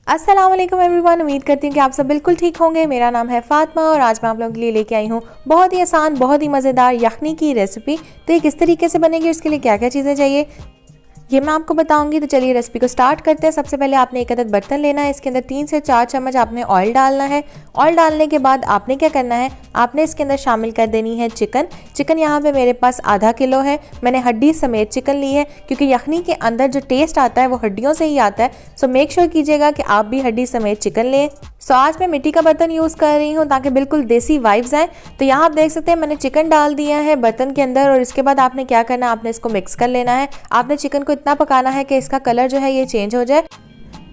अस्सलाम वालेकुम एवरीवन। उम्मीद करती हूँ कि आप सब बिल्कुल ठीक होंगे। मेरा नाम है फातिमा और आज मैं आप लोगों के लिए लेके आई हूँ बहुत ही आसान, बहुत ही मज़ेदार यखनी की रेसिपी। तो ये किस तरीके से बनेगी, उसके लिए क्या क्या चीज़ें चाहिए ये मैं आपको बताऊंगी। तो चलिए रेसिपी को स्टार्ट करते हैं। सबसे पहले आपने एक अदद बर्तन लेना है, इसके अंदर 3 से 4 चम्मच आपने ऑयल डालना है। ऑयल डालने के बाद आपने क्या करना है, आपने इसके अंदर शामिल कर देनी है चिकन यहाँ पे मेरे पास आधा किलो है। मैंने हड्डी समेत चिकन ली है क्योंकि यखनी के अंदर जो टेस्ट आता है वो हड्डियों से ही आता है। सो मेक श्योर कीजिएगा कि आप भी हड्डी समेत चिकन लें। सो आज मैं मिट्टी का बर्तन यूज़ कर रही हूँ ताकि बिल्कुल देसी वाइब्स आए। तो यहाँ आप देख सकते हैं मैंने चिकन डाल दिया है बर्तन के अंदर और इसके बाद आपने क्या करना है, आपने इसको मिक्स कर लेना है। आपने चिकन को इतना पकाना है कि इसका कलर जो है ये चेंज हो जाए।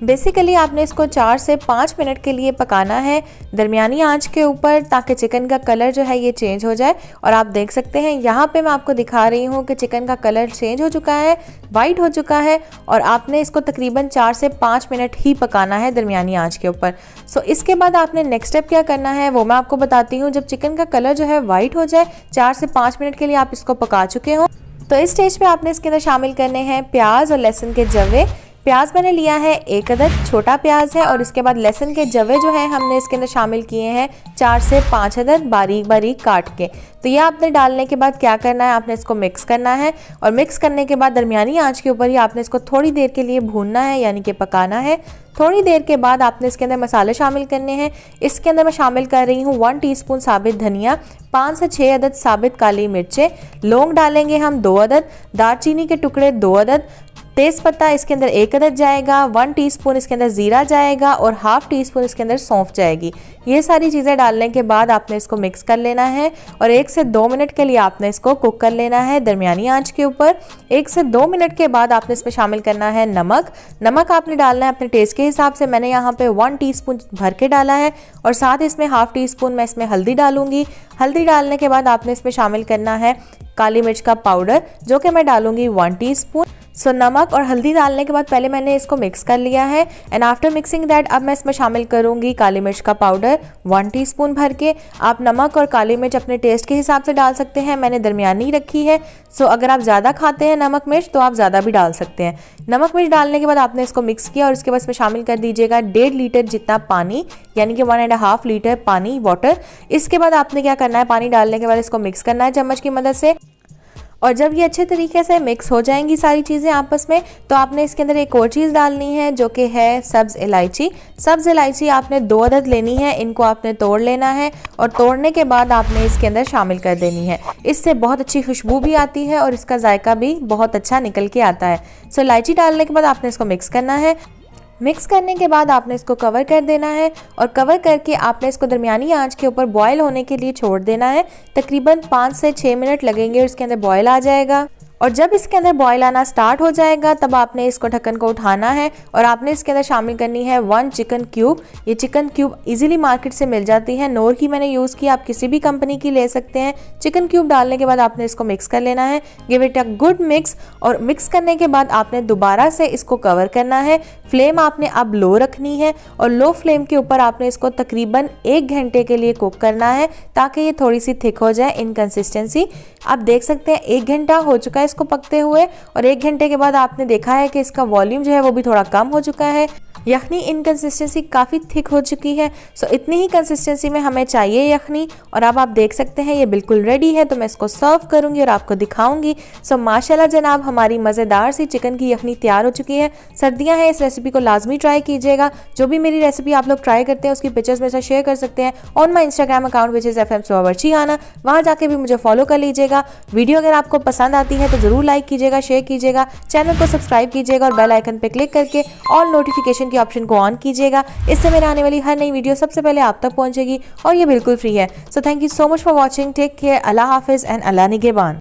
बेसिकली आपने इसको 4 से 5 मिनट के लिए पकाना है दरमियानी आंच के ऊपर ताकि चिकन का कलर जो है ये चेंज हो जाए। और आप देख सकते हैं यहाँ पे मैं आपको दिखा रही हूँ कि चिकन का कलर चेंज हो चुका है, वाइट हो चुका है और आपने इसको तकरीबन 4 से 5 मिनट ही पकाना है दरमियानी आंच के ऊपर। सो इसके बाद आपने नेक्स्ट स्टेप क्या करना है वो मैं आपको बताती हूँ। जब चिकन का कलर जो है वाइट हो जाए, 4 से 5 मिनट के लिए आप इसको पका चुके हो, तो इस स्टेज पे आपने इसके अंदर शामिल करने हैं प्याज और लहसुन के जवे। प्याज मैंने लिया है 1 अदद, छोटा प्याज है। और इसके बाद लहसुन के जवे जो है हमने इसके अंदर शामिल किए हैं 4 से 5 अदद बारीक बारीक काट के। तो ये आपने डालने के बाद क्या करना है, आपने इसको मिक्स करना है और मिक्स करने के बाद दरमियानी आंच के ऊपर ही आपने इसको थोड़ी देर के लिए भूनना है, यानी कि पकाना है। थोड़ी देर के बाद आपने इसके अंदर मसाले शामिल करने हैं। इसके अंदर मैं शामिल कर रही हूँ 1 टीस्पून साबित धनिया, 5 से 6 अदद साबित काली मिर्चें, लौंग डालेंगे हम 2 अदद, दालचीनी के टुकड़े 2 अदद, तेज पत्ता इसके अंदर 1 अदद जाएगा, 1 टीस्पून इसके अंदर जीरा जाएगा और ½ टीस्पून इसके अंदर सौंफ जाएगी। ये सारी चीज़ें डालने के बाद आपने इसको मिक्स कर लेना है और 1 से 2 मिनट के लिए आपने इसको कुक कर लेना है दरमियानी आंच के ऊपर। 1 से 2 मिनट के बाद आपने इसमें शामिल करना है नमक आपने डालना है अपने टेस्ट के हिसाब से। मैंने यहाँ पे 1 टीस्पून भर के डाला है और साथ इसमें ½ टीस्पून मैं इसमें हल्दी डालूंगी। हल्दी डालने के बाद आपने इसमें शामिल करना है काली मिर्च का पाउडर, जो कि मैं डालूंगी 1 टीस्पून। सो नमक और हल्दी डालने के बाद पहले मैंने इसको मिक्स कर लिया है एंड आफ्टर मिक्सिंग दैट अब मैं इसमें शामिल करूंगी काली मिर्च का पाउडर 1 टीस्पून भर के। आप नमक और काली मिर्च अपने टेस्ट के हिसाब से डाल सकते हैं, मैंने दरमियानी रखी है। सो अगर आप ज़्यादा खाते हैं नमक मिर्च तो आप ज़्यादा भी डाल सकते हैं। नमक मिर्च डालने के बाद आपने इसको मिक्स किया और इसके बाद इसमें शामिल कर दीजिएगा 1.5 लीटर जितना पानी, यानी कि 1.5 लीटर पानी वाटर। इसके बाद आपने क्या करना है, पानी डालने के बाद इसको मिक्स करना है चम्मच की मदद से। और जब ये अच्छे तरीके से मिक्स हो जाएंगी सारी चीज़ें आपस में, तो आपने इसके अंदर एक और चीज़ डालनी है जो कि है सब्ज़ इलायची। सब्ज़ इलायची आपने 2 अदद लेनी है, इनको आपने तोड़ लेना है और तोड़ने के बाद आपने इसके अंदर शामिल कर देनी है। इससे बहुत अच्छी खुशबू भी आती है और इसका जायका भी बहुत अच्छा निकल के आता है। सो इलायची डालने के बाद आपने इसको मिक्स करना है। मिक्स करने के बाद आपने इसको कवर कर देना है और कवर करके आपने इसको दरमियानी आंच के ऊपर बॉयल होने के लिए छोड़ देना है। तकरीबन 5 से 6 मिनट लगेंगे और इसके अंदर बॉयल आ जाएगा। और जब इसके अंदर बॉयल आना स्टार्ट हो जाएगा तब आपने इसको ढक्कन को उठाना है और आपने इसके अंदर शामिल करनी है 1 चिकन क्यूब। ये चिकन क्यूब इजीली मार्केट से मिल जाती है, नोर की मैंने यूज़ की, आप किसी भी कंपनी की ले सकते हैं। चिकन क्यूब डालने के बाद आपने इसको मिक्स कर लेना है, give it a good mix. और मिक्स करने के बाद आपने दोबारा से इसको कवर करना है। फ्लेम आपने अब लो रखनी है और लो फ्लेम के ऊपर आपने इसको तकरीबन 1 घंटे के लिए कुक करना है ताकि ये थोड़ी सी थिक हो जाए इन कंसिस्टेंसी। आप देख सकते हैं 1 घंटा हो चुका है इसको पकते हुए और 1 घंटे के बाद आपने देखा है कि इसका वॉल्यूम जो है वो भी थोड़ा कम हो चुका है। यखनी इन कंसिस्टेंसी काफ़ी थिक हो चुकी है। सो इतनी ही कंसिस्टेंसी में हमें चाहिए यखनी। और अब आप देख सकते हैं ये बिल्कुल रेडी है, तो मैं इसको सर्व करूंगी और आपको दिखाऊंगी। सो माशाल्लाह जनाब, हमारी मज़ेदार सी चिकन की यखनी तैयार हो चुकी है। सर्दियां हैं, इस रेसिपी को लाजमी ट्राई कीजिएगा। जो भी मेरी रेसिपी आप लोग ट्राई करते हैं उसकी पिक्चर्स मेरे साथ शेयर कर सकते हैं on my Instagram account which is FM सुवावरचियाना। वहाँ जाके भी मुझे फॉलो कर लीजिएगा। वीडियो अगर आपको पसंद आती है तो ज़रूर लाइक कीजिएगा, शेयर कीजिएगा, चैनल को सब्सक्राइब कीजिएगा और बेल आइकन पर क्लिक करके ऑल नोटिफिकेशन के ऑप्शन को ऑन कीजिएगा। इससे मेरे आने वाली हर नई वीडियो सबसे पहले आप तक पहुंचेगी और ये बिल्कुल फ्री है। So thank you so much for watching. Take care, अल्लाह हाफिज़ एंड अल्लाह निगहबान।